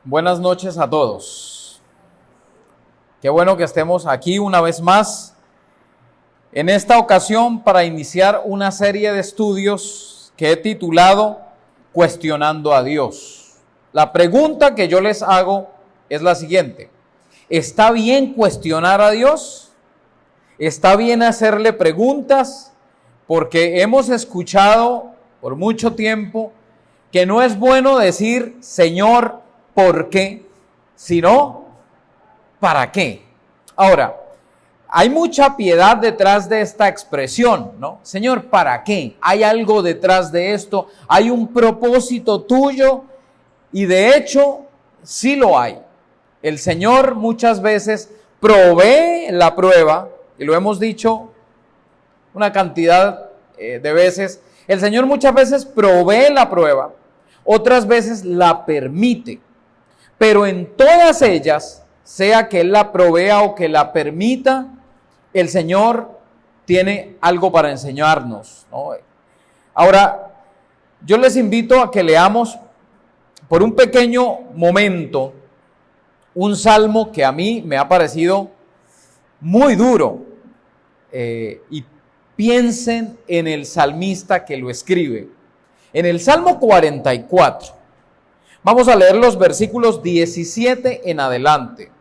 Buenas noches a todos. Qué bueno que estemos aquí una vez más. En esta ocasión para iniciar una serie de estudios que he titulado Cuestionando a Dios. La pregunta que yo les hago es la siguiente: ¿está bien cuestionar a Dios? ¿Está bien hacerle preguntas? Porque hemos escuchado por mucho tiempo que no es bueno decir Señor, ¿por qué? Sino, ¿para qué? Ahora, hay mucha piedad detrás de esta expresión, ¿no? Señor, ¿para qué? Hay algo detrás de esto, hay un propósito tuyo y de hecho sí lo hay. El Señor muchas veces provee la prueba, y lo hemos dicho una cantidad de veces. El Señor muchas veces provee la prueba, otras veces la permite. Pero en todas ellas, sea que Él la provea o que la permita, el Señor tiene algo para enseñarnos, ¿no? Ahora, yo les invito a que leamos por un pequeño momento un salmo que a mí me ha parecido muy duro. Y piensen en el salmista que lo escribe. En el Salmo 44. Vamos a leer los versículos 17 en adelante.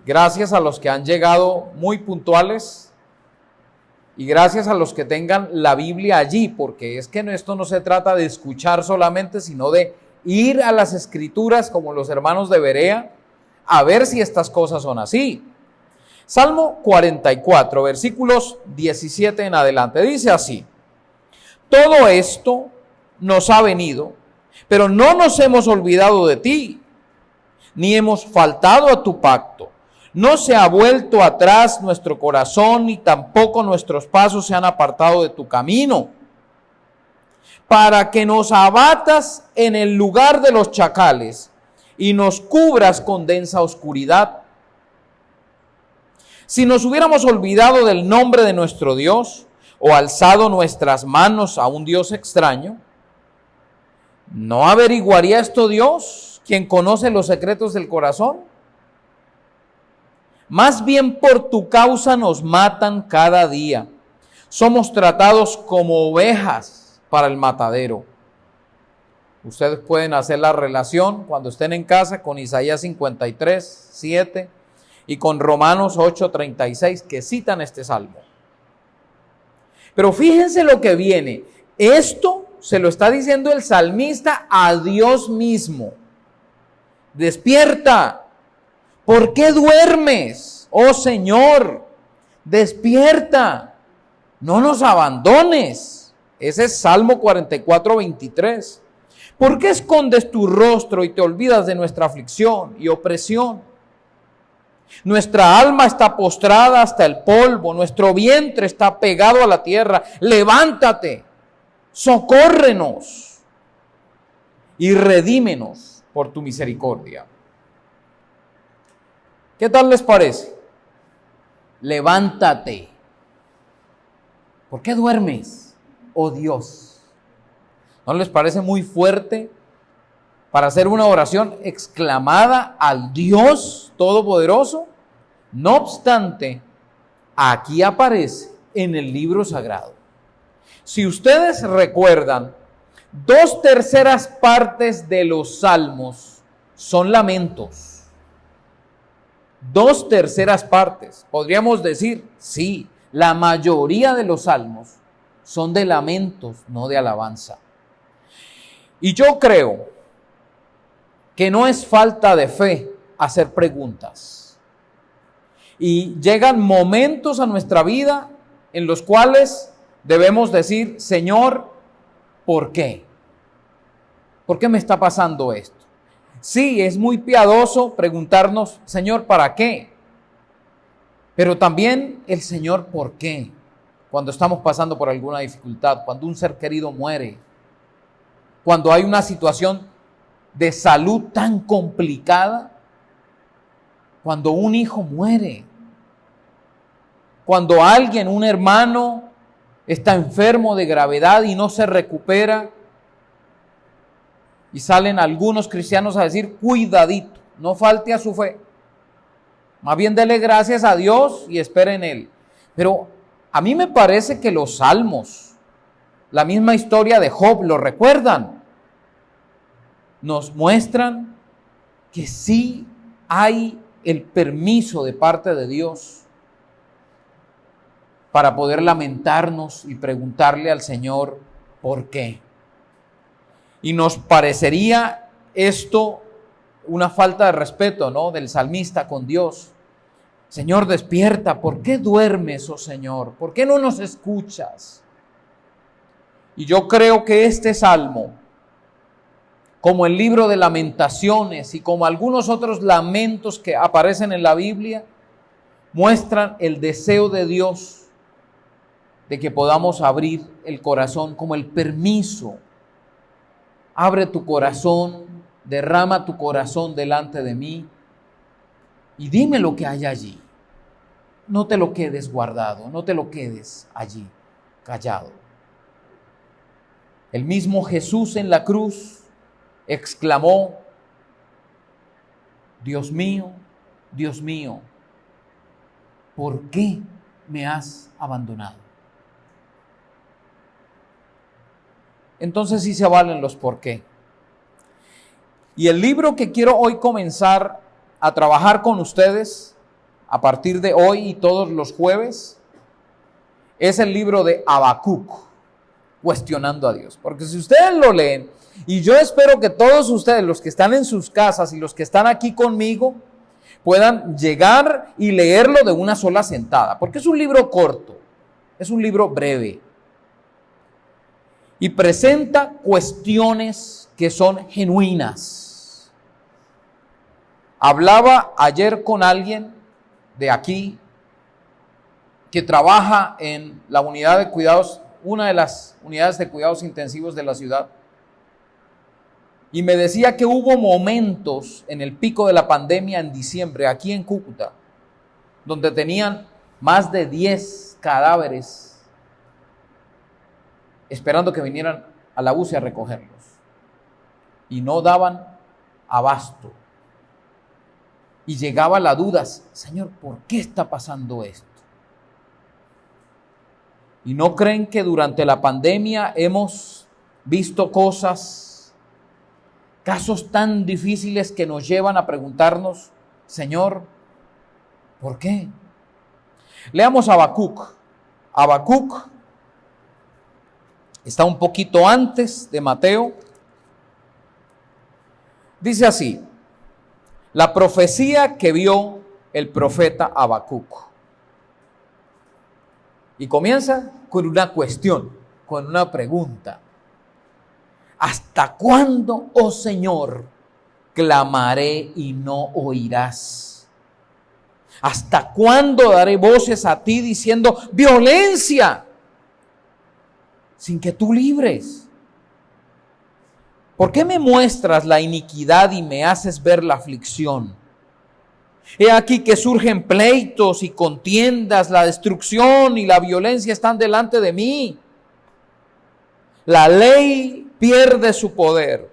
Gracias a los que han llegado muy puntuales y gracias a los que tengan la Biblia allí, porque es que esto no se trata de escuchar solamente, sino de ir a las Escrituras como los hermanos de Berea a ver si estas cosas son así. Salmo 44, versículos 17 en adelante, dice así: todo esto nos ha venido, pero no nos hemos olvidado de ti, ni hemos faltado a tu pacto. No se ha vuelto atrás nuestro corazón, ni tampoco nuestros pasos se han apartado de tu camino, para que nos abatas en el lugar de los chacales y nos cubras con densa oscuridad. Si nos hubiéramos olvidado del nombre de nuestro Dios, o alzado nuestras manos a un Dios extraño, ¿no averiguaría esto Dios, quien conoce los secretos del corazón? Más bien por tu causa nos matan cada día. Somos tratados como ovejas para el matadero. Ustedes pueden hacer la relación cuando estén en casa con Isaías 53, 7 y con Romanos 8, 36 que citan este salmo. Pero fíjense lo que viene. Esto se lo está diciendo el salmista a Dios mismo. Despierta. ¿Por qué duermes? Oh Señor, despierta. No nos abandones. Ese es Salmo 44, 23. ¿Por qué escondes tu rostro y te olvidas de nuestra aflicción y opresión? Nuestra alma está postrada hasta el polvo, nuestro vientre está pegado a la tierra. Levántate, socórrenos y redímenos por tu misericordia. ¿Qué tal les parece? Levántate. ¿Por qué duermes, oh Dios? ¿No les parece muy fuerte para hacer una oración exclamada al Dios Todopoderoso? No obstante, aquí aparece en el libro sagrado. Si ustedes recuerdan, 2/3 partes de los salmos son lamentos. 2/3 partes. Podríamos decir, sí, la mayoría de los salmos son de lamentos, no de alabanza. Y yo creo que no es falta de fe hacer preguntas. Y llegan momentos a nuestra vida en los cuales debemos decir, Señor, ¿por qué? ¿Por qué me está pasando esto? Sí, es muy piadoso preguntarnos, Señor, ¿para qué? Pero también el Señor, ¿por qué? Cuando estamos pasando por alguna dificultad, cuando un ser querido muere, cuando hay una situación de salud tan complicada, cuando un hijo muere, cuando alguien, un hermano, está enfermo de gravedad y no se recupera, Y salen algunos cristianos a decir, cuidadito, no falte a su fe. Más bien dele gracias a Dios y espere en Él. Pero a mí me parece que los salmos, la misma historia de Job, ¿lo recuerdan? Nos muestran que sí hay el permiso de parte de Dios para poder lamentarnos y preguntarle al Señor por qué. Y nos parecería esto una falta de respeto, ¿no?, del salmista con Dios. Señor, despierta, ¿por qué duermes, oh Señor? ¿Por qué no nos escuchas? Y yo creo que este salmo, como el libro de Lamentaciones y como algunos otros lamentos que aparecen en la Biblia, muestran el deseo de Dios de que podamos abrir el corazón, como el permiso. Abre tu corazón, derrama tu corazón delante de mí y dime lo que hay allí. No te lo quedes guardado, no te lo quedes allí, callado. El mismo Jesús en la cruz exclamó, Dios mío, ¿por qué me has abandonado? Entonces sí se valen los por qué. Y el libro que quiero hoy comenzar a trabajar con ustedes, a partir de hoy y todos los jueves, es el libro de Habacuc, cuestionando a Dios. Porque si ustedes lo leen, y yo espero que todos ustedes, los que están en sus casas y los que están aquí conmigo, puedan llegar y leerlo de una sola sentada. Porque es un libro corto, es un libro breve. Y presenta cuestiones que son genuinas. Hablaba ayer con alguien de aquí que trabaja en la unidad de cuidados, una de las unidades de cuidados intensivos de la ciudad, y me decía que hubo momentos en el pico de la pandemia en diciembre, aquí en Cúcuta, donde tenían más de 10 cadáveres esperando que vinieran a la UCI a recogerlos, y no daban abasto. Y llegaba la duda, Señor, ¿por qué está pasando esto? ¿Y no creen que durante la pandemia hemos visto casos tan difíciles que nos llevan a preguntarnos, Señor, ¿por qué? Leamos Habacuc. Habacuc está un poquito antes de Mateo. Dice así, la profecía que vio el profeta Habacuc. Y comienza con una cuestión, con una pregunta. ¿Hasta cuándo, oh Señor, clamaré y no oirás? ¿Hasta cuándo daré voces a ti diciendo violencia sin que tú libres? ¿Por qué me muestras la iniquidad y me haces ver la aflicción? He aquí que surgen pleitos y contiendas, la destrucción y la violencia están delante de mí. La ley pierde su poder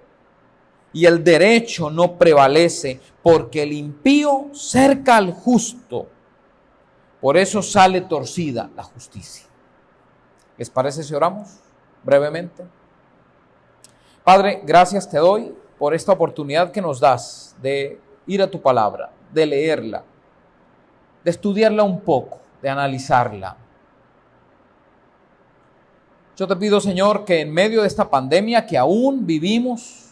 y el derecho no prevalece, porque el impío cerca al justo. Por eso sale torcida la justicia. ¿Les parece si oramos brevemente? Padre, gracias te doy por esta oportunidad que nos das de ir a tu palabra, de leerla, de estudiarla un poco, de analizarla. Yo te pido, Señor, que en medio de esta pandemia que aún vivimos,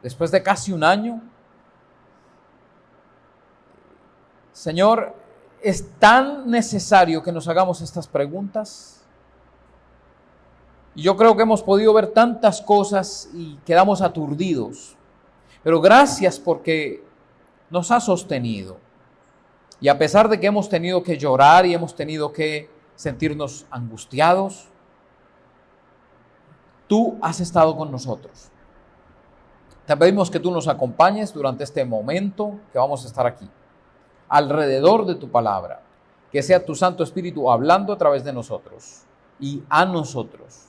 después de casi un año, Señor, es tan necesario que nos hagamos estas preguntas. Y yo creo que hemos podido ver tantas cosas y quedamos aturdidos. Pero gracias porque nos has sostenido. Y a pesar de que hemos tenido que llorar y hemos tenido que sentirnos angustiados, tú has estado con nosotros. Te pedimos que tú nos acompañes durante este momento que vamos a estar aquí, alrededor de tu palabra. Que sea tu Santo Espíritu hablando a través de nosotros y a nosotros.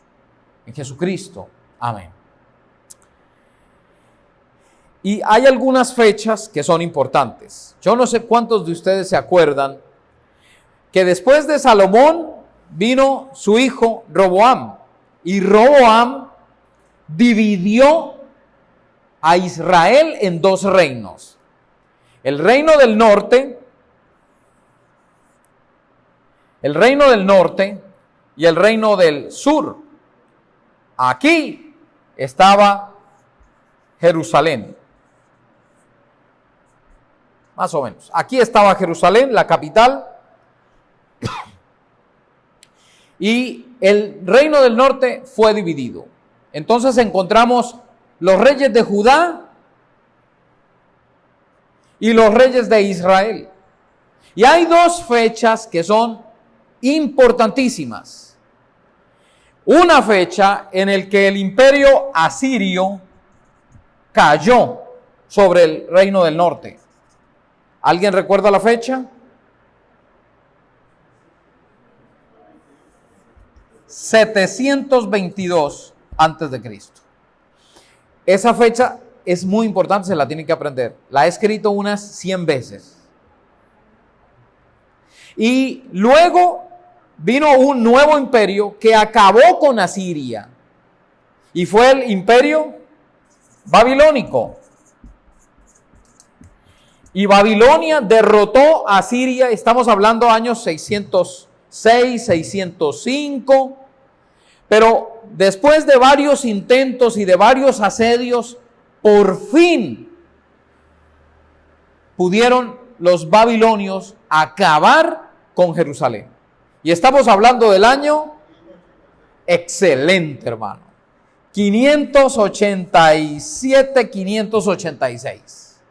En Jesucristo. Amén. Y hay algunas fechas que son importantes. Yo no sé cuántos de ustedes se acuerdan que después de Salomón vino su hijo Roboam. Y Roboam dividió a Israel en dos reinos. El reino del norte y el reino del sur. Aquí estaba Jerusalén. Más o menos. Aquí estaba Jerusalén, la capital. Y el reino del norte fue dividido. Entonces encontramos los reyes de Judá y los reyes de Israel. Y hay dos fechas que son importantísimas. Una fecha en la que el imperio asirio cayó sobre el reino del norte. ¿Alguien recuerda la fecha? 722 antes de Cristo. Esa fecha es muy importante, se la tienen que aprender. La he escrito unas 100 veces. Y luego vino un nuevo imperio que acabó con Asiria. Y fue el imperio babilónico. Y Babilonia derrotó a Asiria. Estamos hablando años 606, 605. Pero después de varios intentos y de varios asedios, por fin pudieron los babilonios acabar con Jerusalén. Y estamos hablando del año excelente, hermano. 587, 586.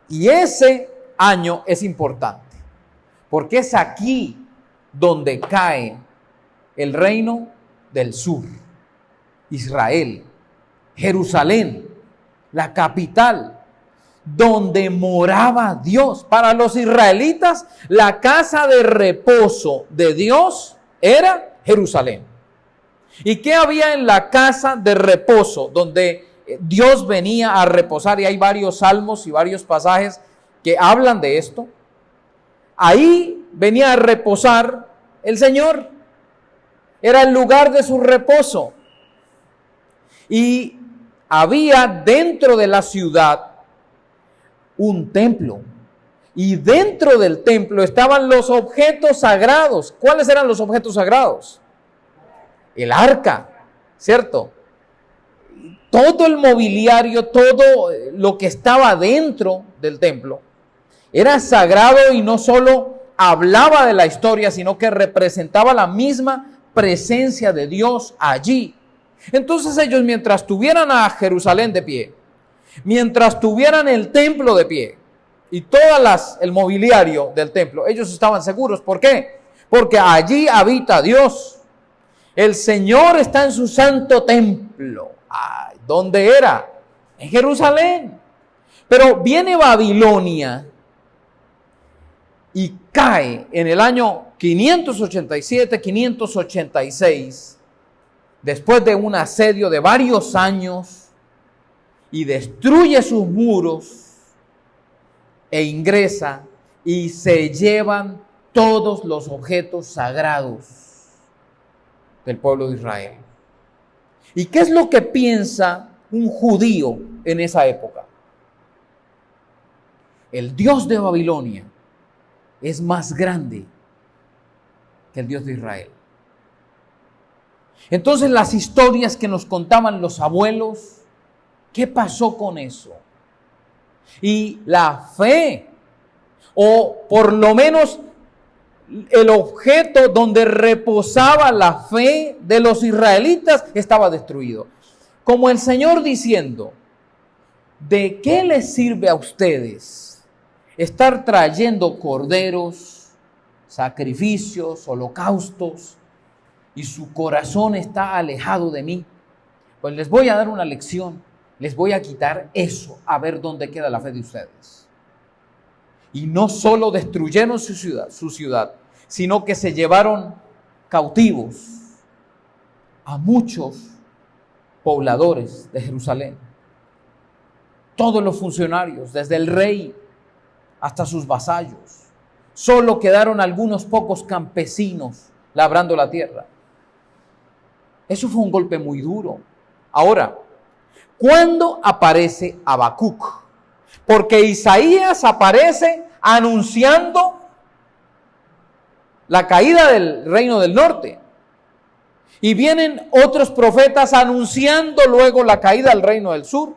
Y ese año es importante, porque es aquí donde cae el reino del sur, Israel, Jerusalén, la capital, donde moraba Dios. Para los israelitas, la casa de reposo de Dios era Jerusalén. ¿Y qué había en la casa de reposo donde Dios venía a reposar? Y hay varios salmos y varios pasajes que hablan de esto. Ahí venía a reposar el Señor. Era el lugar de su reposo. Y había dentro de la ciudad un templo. Y dentro del templo estaban los objetos sagrados. ¿Cuáles eran los objetos sagrados? El arca, ¿cierto? Todo el mobiliario, todo lo que estaba dentro del templo era sagrado y no solo hablaba de la historia, sino que representaba la misma presencia de Dios allí. Entonces ellos, mientras tuvieran a Jerusalén de pie, mientras tuvieran el templo de pie y todo el mobiliario del templo, ellos estaban seguros. ¿Por qué? Porque allí habita Dios. El Señor está en su santo templo. Ay, ¿dónde era? En Jerusalén. Pero viene Babilonia y cae en el año 587, 586, después de un asedio de varios años, y destruye sus muros e ingresa y se llevan todos los objetos sagrados del pueblo de Israel. ¿Y qué es lo que piensa un judío en esa época? El Dios de Babilonia es más grande que el Dios de Israel. Entonces las historias que nos contaban los abuelos, ¿qué pasó con eso? Y la fe, o por lo menos el objeto donde reposaba la fe de los israelitas, estaba destruido. Como el Señor diciendo, ¿de qué les sirve a ustedes estar trayendo corderos, sacrificios, holocaustos, y su corazón está alejado de mí? Pues les voy a dar una lección, les voy a quitar eso, a ver dónde queda la fe de ustedes. Y no solo destruyeron su ciudad, sino que se llevaron cautivos a muchos pobladores de Jerusalén. todos los funcionarios, desde el rey hasta sus vasallos. Solo quedaron algunos pocos campesinos labrando la tierra. Eso fue un golpe muy duro. Ahora, ¿cuándo aparece Habacuc? Porque Isaías aparece anunciando la caída del reino del norte. Y vienen otros profetas anunciando luego la caída del reino del sur.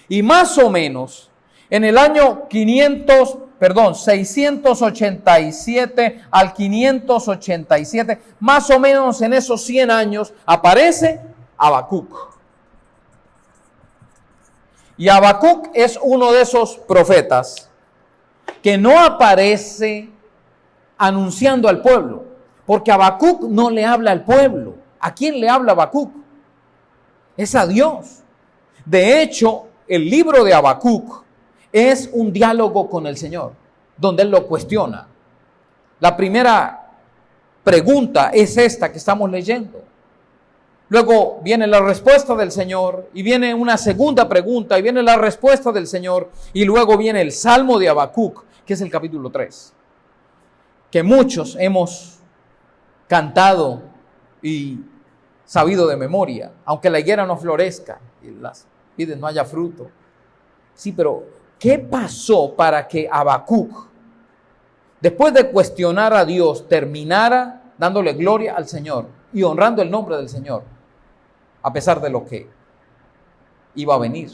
Y más o menos en el año 687 al 587, más o menos en esos 100 años, aparece Habacuc. Y Habacuc es uno de esos profetas que no aparece anunciando al pueblo, porque Habacuc no le habla al pueblo. ¿A quién le habla Habacuc? Es a Dios. De hecho, el libro de Habacuc es un diálogo con el Señor, donde Él lo cuestiona. La primera pregunta es esta que estamos leyendo. Luego viene la respuesta del Señor, y viene una segunda pregunta, y viene la respuesta del Señor, y luego viene el Salmo de Habacuc, que es el capítulo 3, que muchos hemos cantado y sabido de memoria, aunque la higuera no florezca y las vides no haya fruto. Sí, pero ¿qué pasó para que Habacuc, después de cuestionar a Dios, terminara dándole gloria al Señor y honrando el nombre del Señor, a pesar de lo que iba a venir?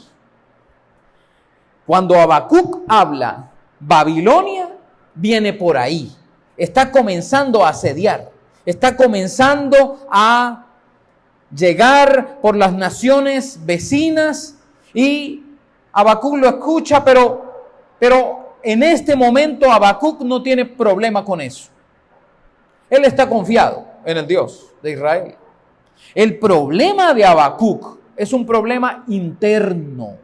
Cuando Habacuc habla, Babilonia viene por ahí, está comenzando a asediar, está comenzando a llegar por las naciones vecinas, y Habacuc lo escucha, pero en este momento Habacuc no tiene problema con eso. Él está confiado en el Dios de Israel. El problema de Habacuc es un problema interno.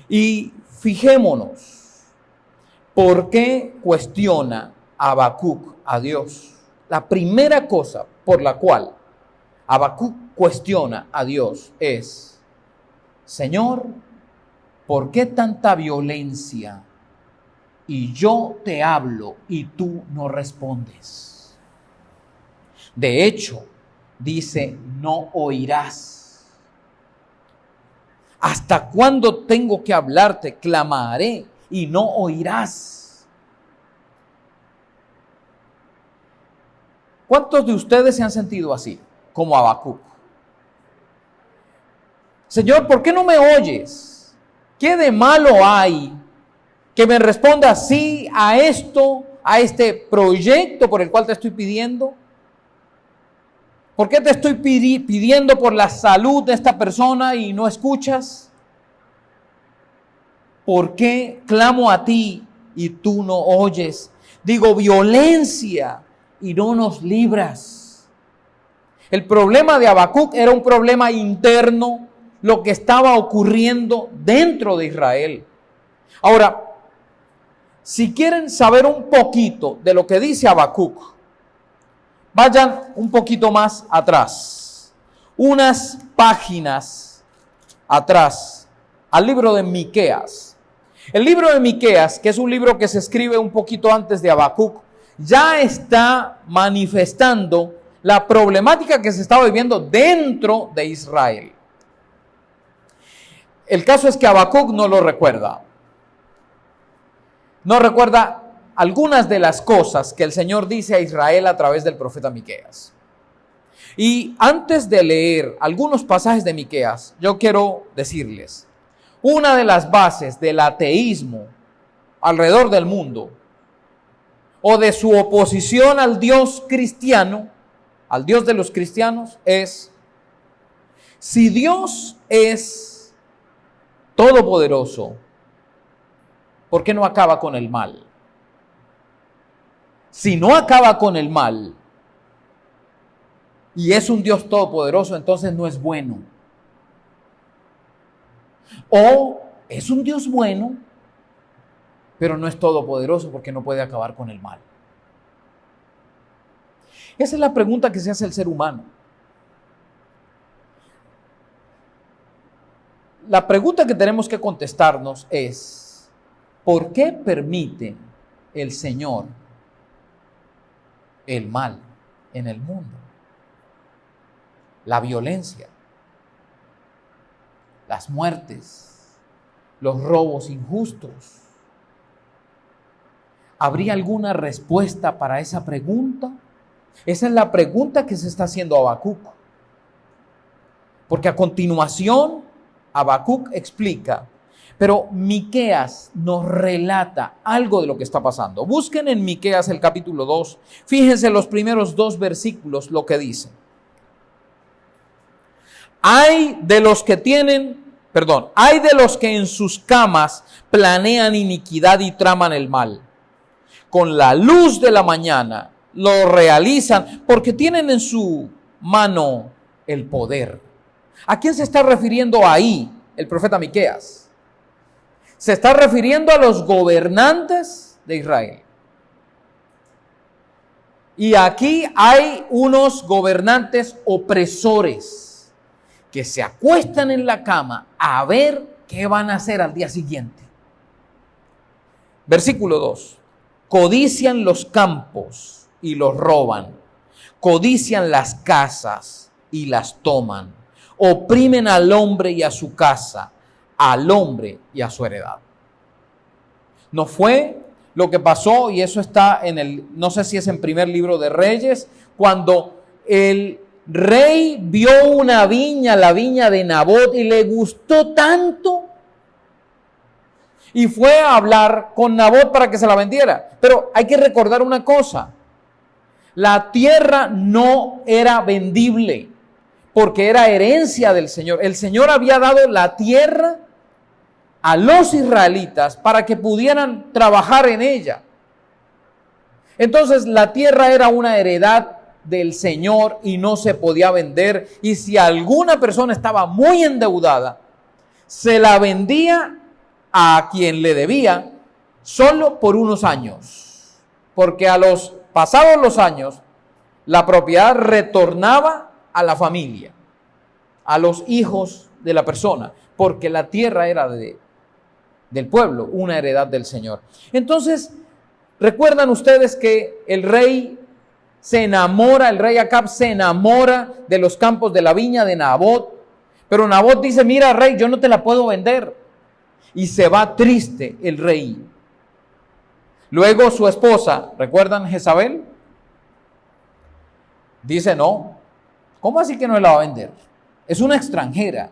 Y fijémonos, ¿por qué cuestiona Habacuc a Dios? La primera cosa por la cual Habacuc cuestiona a Dios es: Señor, ¿por qué tanta violencia? Y yo te hablo y tú no respondes. De hecho, dice, no oirás. ¿Hasta cuándo tengo que hablarte? Clamaré y no oirás. ¿Cuántos de ustedes se han sentido así, como Habacuc? Señor, ¿por qué no me oyes? ¿Qué de malo hay que me responda sí a esto, a este proyecto por el cual te estoy pidiendo? ¿Por qué te estoy pidiendo por la salud de esta persona y no escuchas? ¿Por qué clamo a ti y tú no oyes? Digo violencia y no nos libras. El problema de Habacuc era un problema interno, lo que estaba ocurriendo dentro de Israel. Ahora, si quieren saber un poquito de lo que dice Habacuc, vayan un poquito más atrás, unas páginas atrás, al libro de Miqueas. El libro de Miqueas, que es un libro que se escribe un poquito antes de Habacuc, ya está manifestando la problemática que se estaba viviendo dentro de Israel. El caso es que Habacuc no lo recuerda. No recuerda algunas de las cosas que el Señor dice a Israel a través del profeta Miqueas. Y antes de leer algunos pasajes de Miqueas, yo quiero decirles, una de las bases del ateísmo alrededor del mundo, o de su oposición al Dios cristiano, al Dios de los cristianos, es: si Dios es todopoderoso, ¿por qué no acaba con el mal? Si no acaba con el mal y es un Dios todopoderoso, entonces no es bueno. O es un Dios bueno, pero no es todopoderoso porque no puede acabar con el mal. Esa es la pregunta que se hace el ser humano. la pregunta que tenemos que contestarnos es, ¿por qué permite el Señor el mal en el mundo? La violencia, las muertes, los robos injustos. ¿Habría alguna respuesta para esa pregunta? Esa es la pregunta que se está haciendo Habacuc. Porque a continuación, Habacuc explica, pero Miqueas nos relata algo de lo que está pasando. Busquen en Miqueas el capítulo 2, fíjense los primeros 2 versículos lo que dice. Hay de los que en sus camas planean iniquidad y traman el mal. Con la luz de la mañana lo realizan porque tienen en su mano el poder. ¿A quién se está refiriendo ahí el profeta Miqueas? Se está refiriendo a los gobernantes de Israel. Y aquí hay unos gobernantes opresores que se acuestan en la cama a ver qué van a hacer al día siguiente. Versículo 2. Codician los campos y los roban. Codician las casas y las toman. Oprimen al hombre y a su casa, al hombre y a su heredad. No fue lo que pasó, y eso está no sé si es en primer libro de Reyes, cuando el rey vio una viña, la viña de Nabot, y le gustó tanto, y fue a hablar con Nabot para que se la vendiera. Pero hay que recordar una cosa, la tierra no era vendible, porque era herencia del Señor. El Señor había dado la tierra a los israelitas para que pudieran trabajar en ella. Entonces la tierra era una heredad del Señor y no se podía vender. Y si alguna persona estaba muy endeudada, se la vendía a quien le debía solo por unos años, porque pasados los años la propiedad retornaba a la familia, a los hijos de la persona, porque la tierra era del pueblo, una heredad del Señor. Entonces, recuerdan ustedes que el rey Acab se enamora de los campos de la viña de Nabot, pero Nabot dice, mira rey, yo no te la puedo vender, y se va triste el rey. Luego su esposa, ¿recuerdan Jezabel? Dice, no, ¿cómo así que no la va a vender? Es una extranjera.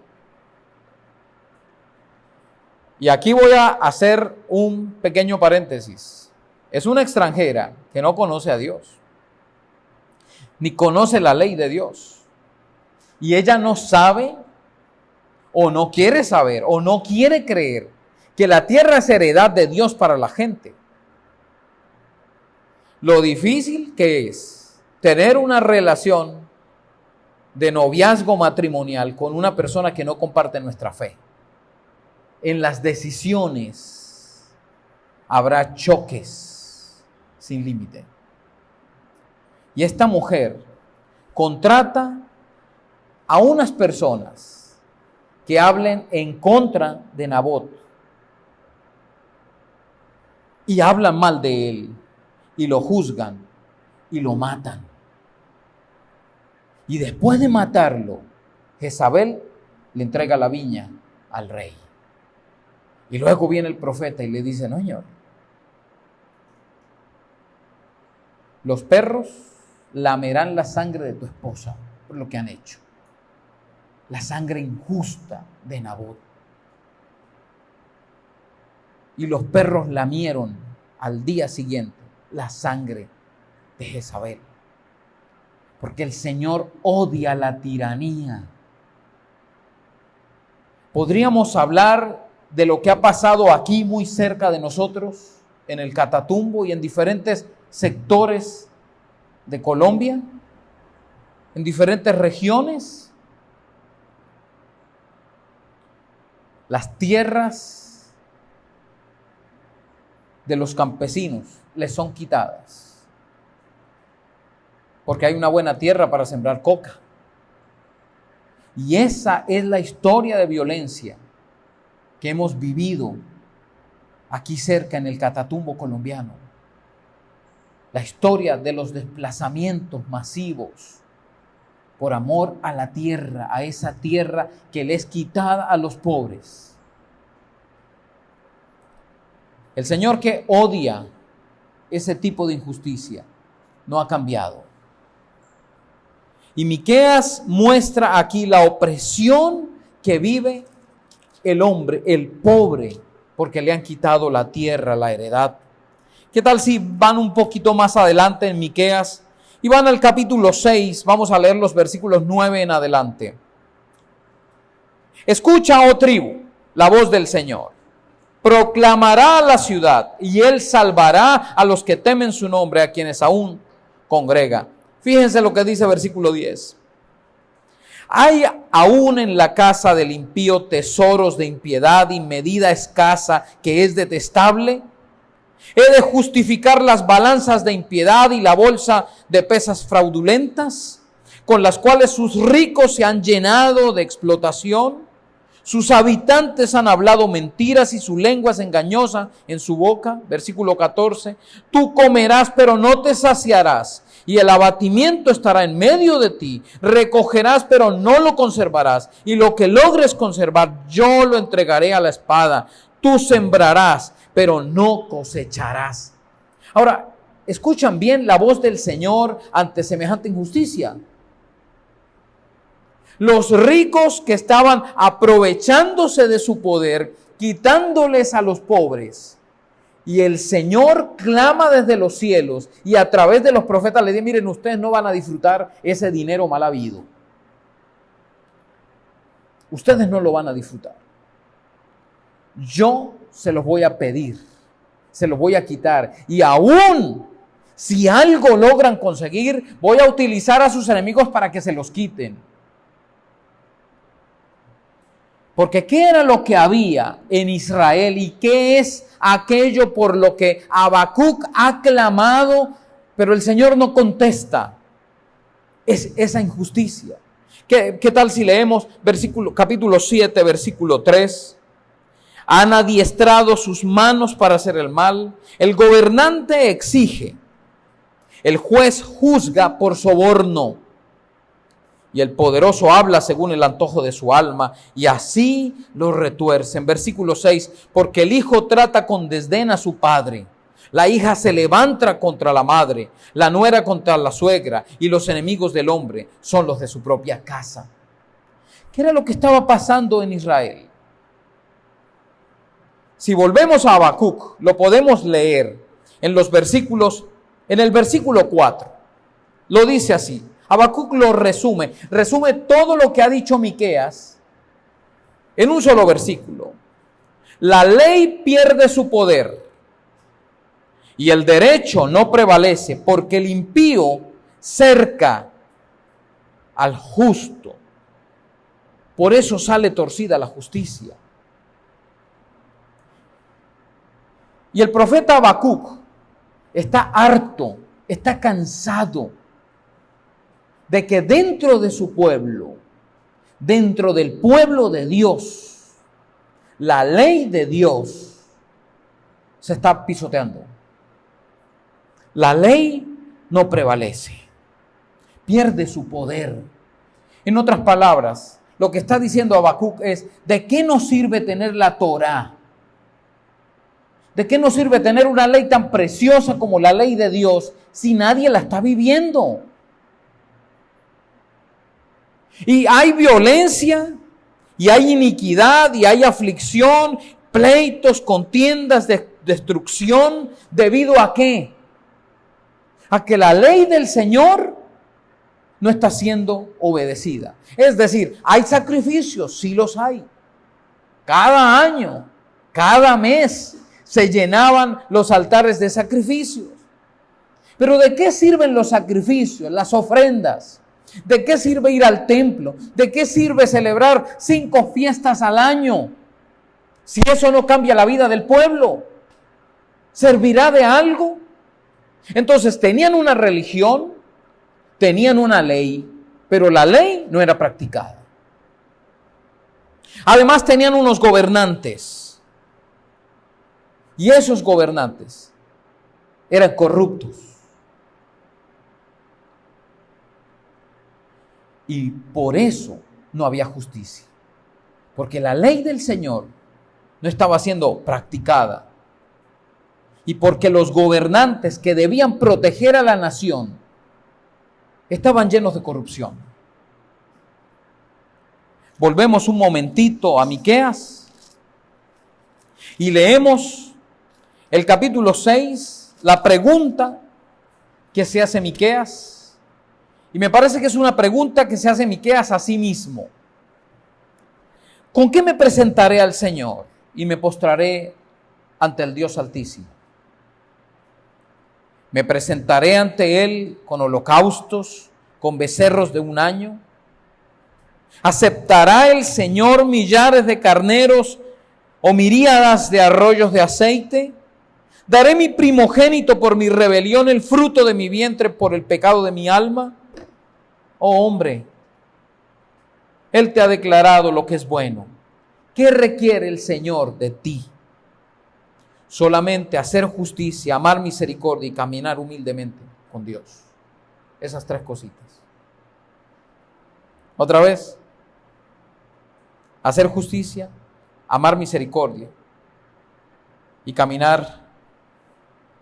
Y aquí voy a hacer un pequeño paréntesis. Es una extranjera que no conoce a Dios, ni conoce la ley de Dios. Y ella no sabe, o no quiere saber, o no quiere creer que la tierra es heredad de Dios para la gente. Lo difícil que es tener una relación de noviazgo matrimonial con una persona que no comparte nuestra fe. En las decisiones habrá choques sin límite. Y esta mujer contrata a unas personas que hablen en contra de Nabot y hablan mal de él y lo juzgan y lo matan. Y después de matarlo, Jezabel le entrega la viña al rey. Y luego viene el profeta y le dice, no, señor, los perros lamerán la sangre de tu esposa por lo que han hecho. La sangre injusta de Nabot. Y los perros lamieron al día siguiente la sangre de Jezabel. Porque el Señor odia la tiranía. Podríamos hablar de lo que ha pasado aquí muy cerca de nosotros, en el Catatumbo y en diferentes sectores de Colombia, en diferentes regiones. Las tierras de los campesinos les son quitadas, porque hay una buena tierra para sembrar coca. Y esa es la historia de violencia que hemos vivido aquí cerca en el Catatumbo colombiano. La historia de los desplazamientos masivos por amor a la tierra, a esa tierra que le es quitada a los pobres. El Señor, que odia ese tipo de injusticia, no ha cambiado. Y Miqueas muestra aquí la opresión que vive el hombre, el pobre, porque le han quitado la tierra, la heredad. ¿Qué tal si van un poquito más adelante en Miqueas y van al capítulo 6? Vamos a leer los versículos 9 en adelante. Escucha, oh tribu, la voz del Señor. Proclamará a la ciudad y él salvará a los que temen su nombre, a quienes aún congrega. Fíjense lo que dice versículo 10. Hay aún en la casa del impío tesoros de impiedad y medida escasa que es detestable. ¿He de justificar las balanzas de impiedad y la bolsa de pesas fraudulentas, con las cuales sus ricos se han llenado de explotación? Sus habitantes han hablado mentiras y su lengua es engañosa en su boca. Versículo 14. Tú comerás, pero no te saciarás, y el abatimiento estará en medio de ti. Recogerás, pero no lo conservarás, y lo que logres conservar, yo lo entregaré a la espada. Tú sembrarás, pero no cosecharás. Ahora, ¿escuchan bien la voz del Señor ante semejante injusticia? Los ricos que estaban aprovechándose de su poder, quitándoles a los pobres. Y el Señor clama desde los cielos y a través de los profetas le dice: miren, ustedes no van a disfrutar ese dinero mal habido. Ustedes no lo van a disfrutar. Yo se los voy a pedir, se los voy a quitar. Y aún si algo logran conseguir, voy a utilizar a sus enemigos para que se los quiten. Porque ¿qué era lo que había en Israel y qué es aquello por lo que Habacuc ha clamado, pero el Señor no contesta? Es esa injusticia. ¿Qué tal si leemos capítulo 7, versículo 3? Han adiestrado sus manos para hacer el mal. El gobernante exige. El juez juzga por soborno. Y el poderoso habla según el antojo de su alma, y así lo retuercen. Versículo 6, porque el hijo trata con desdén a su padre, la hija se levanta contra la madre, la nuera contra la suegra, y los enemigos del hombre son los de su propia casa. ¿Qué era lo que estaba pasando en Israel? Si volvemos a Habacuc, lo podemos leer en el versículo 4. Lo dice así. Habacuc lo resume todo lo que ha dicho Miqueas en un solo versículo. La ley pierde su poder y el derecho no prevalece, porque el impío cerca al justo. Por eso sale torcida la justicia. Y el profeta Habacuc está harto, está cansado de que dentro de su pueblo, dentro del pueblo de Dios, la ley de Dios se está pisoteando. La ley no prevalece, pierde su poder. En otras palabras, lo que está diciendo Habacuc es: ¿de qué nos sirve tener la Torá? ¿De qué nos sirve tener una ley tan preciosa como la ley de Dios si nadie la está viviendo? Y hay violencia, y hay iniquidad, y hay aflicción, pleitos, contiendas, destrucción. ¿Debido a qué? A que la ley del Señor no está siendo obedecida. Es decir, hay sacrificios, sí los hay. Cada año, cada mes, se llenaban los altares de sacrificios. Pero ¿de qué sirven los sacrificios, las ofrendas? ¿De qué sirve ir al templo? ¿De qué sirve celebrar 5 fiestas al año? Si eso no cambia la vida del pueblo, ¿servirá de algo? Entonces tenían una religión, tenían una ley, pero la ley no era practicada. Además tenían unos gobernantes. Y esos gobernantes eran corruptos. Y por eso no había justicia. Porque la ley del Señor no estaba siendo practicada. Y porque los gobernantes que debían proteger a la nación estaban llenos de corrupción. Volvemos un momentito a Miqueas y leemos el capítulo 6, la pregunta que se hace Miqueas. Y me parece que es una pregunta que se hace Miqueas a sí mismo. ¿Con qué me presentaré al Señor y me postraré ante el Dios Altísimo? ¿Me presentaré ante Él con holocaustos, con becerros de un año? ¿Aceptará el Señor millares de carneros o miríadas de arroyos de aceite? ¿Daré mi primogénito por mi rebelión, el fruto de mi vientre por el pecado de mi alma? Oh hombre, Él te ha declarado lo que es bueno. ¿Qué requiere el Señor de ti? Solamente hacer justicia, amar misericordia y caminar humildemente con Dios. Esas tres cositas. Otra vez, hacer justicia, amar misericordia y caminar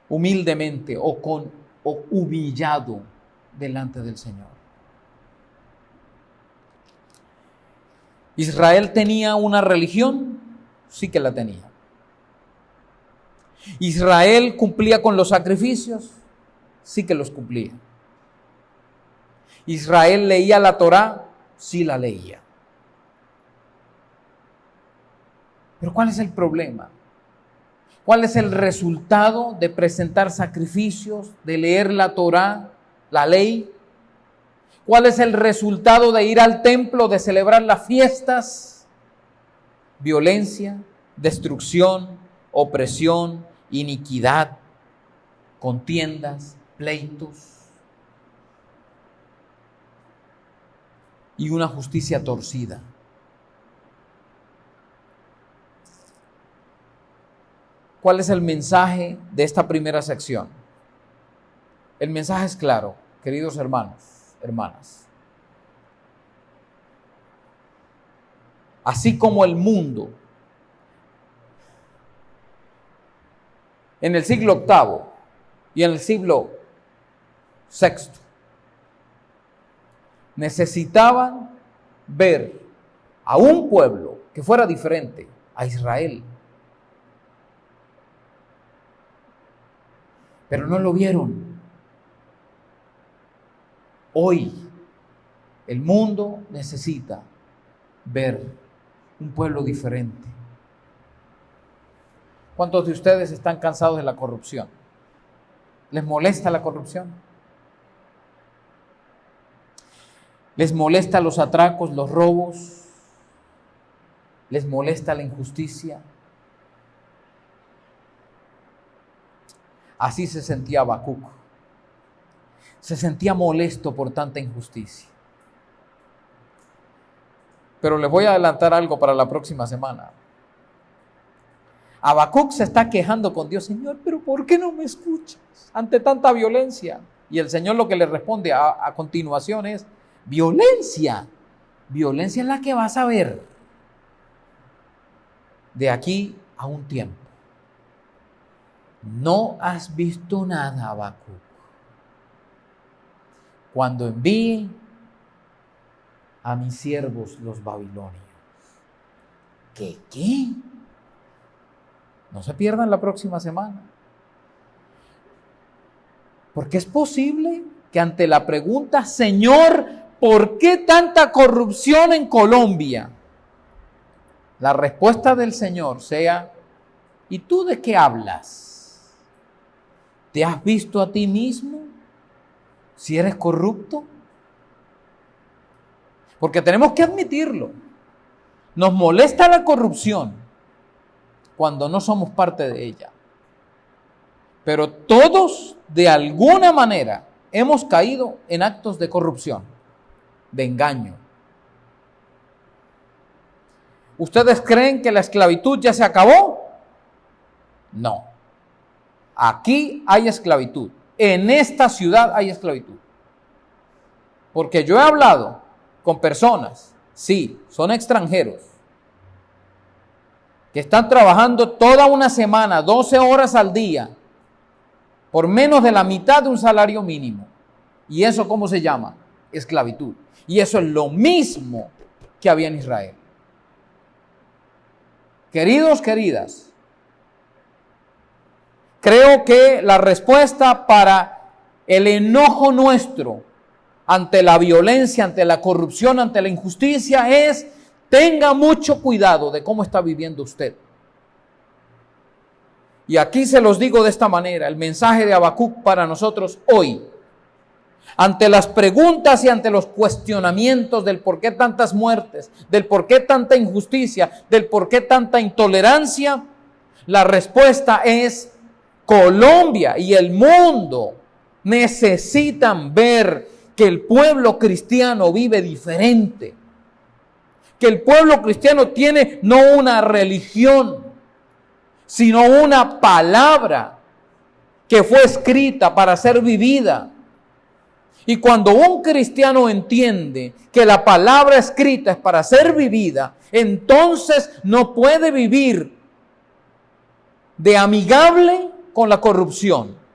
humildemente o humillado delante del Señor. ¿Israel tenía una religión? Sí que la tenía. ¿Israel cumplía con los sacrificios? Sí que los cumplía. ¿Israel leía la Torá? Sí la leía. Pero ¿cuál es el problema? ¿Cuál es el resultado de presentar sacrificios, de leer la Torá, la ley? ¿Cuál es el resultado de ir al templo, de celebrar las fiestas? Violencia, destrucción, opresión, iniquidad, contiendas, pleitos y una justicia torcida. ¿Cuál es el mensaje de esta primera sección? El mensaje es claro, queridos hermanos, hermanas. Así como el mundo en el siglo VIII y en el siglo VI necesitaban ver a un pueblo que fuera diferente a Israel. Pero no lo vieron. Hoy el mundo necesita ver un pueblo diferente. ¿Cuántos de ustedes están cansados de la corrupción? ¿Les molesta la corrupción? ¿Les molesta los atracos, los robos? ¿Les molesta la injusticia? Así se sentía Habacuc. Se sentía molesto por tanta injusticia. Pero les voy a adelantar algo para la próxima semana. Habacuc se está quejando con Dios: Señor, pero ¿por qué no me escuchas ante tanta violencia? Y el Señor lo que le responde a continuación es: violencia. Violencia es la que vas a ver de aquí a un tiempo. No has visto nada, Habacuc. Cuando envíe a mis siervos los babilonios. ¿Qué? No se pierdan la próxima semana. Porque es posible que ante la pregunta: Señor, ¿por qué tanta corrupción en Colombia?, la respuesta del Señor sea: ¿y tú de qué hablas? ¿Te has visto a ti mismo si eres corrupto? Porque tenemos que admitirlo. Nos molesta la corrupción cuando no somos parte de ella. Pero todos, de alguna manera, hemos caído en actos de corrupción, de engaño. ¿Ustedes creen que la esclavitud ya se acabó? No. Aquí hay esclavitud. En esta ciudad hay esclavitud. Porque yo he hablado con personas, sí, son extranjeros, que están trabajando toda una semana, 12 horas al día, por menos de la mitad de un salario mínimo. ¿Y eso cómo se llama? Esclavitud. Y eso es lo mismo que había en Israel. Queridos, queridas, creo que la respuesta para el enojo nuestro ante la violencia, ante la corrupción, ante la injusticia es: tenga mucho cuidado de cómo está viviendo usted. Y aquí se los digo de esta manera, el mensaje de Habacuc para nosotros hoy, ante las preguntas y ante los cuestionamientos del por qué tantas muertes, del por qué tanta injusticia, del por qué tanta intolerancia, la respuesta es: Colombia y el mundo necesitan ver que el pueblo cristiano vive diferente, que el pueblo cristiano tiene no una religión, sino una palabra que fue escrita para ser vivida. Y cuando un cristiano entiende que la palabra escrita es para ser vivida, entonces no puede vivir de amigable con la corrupción.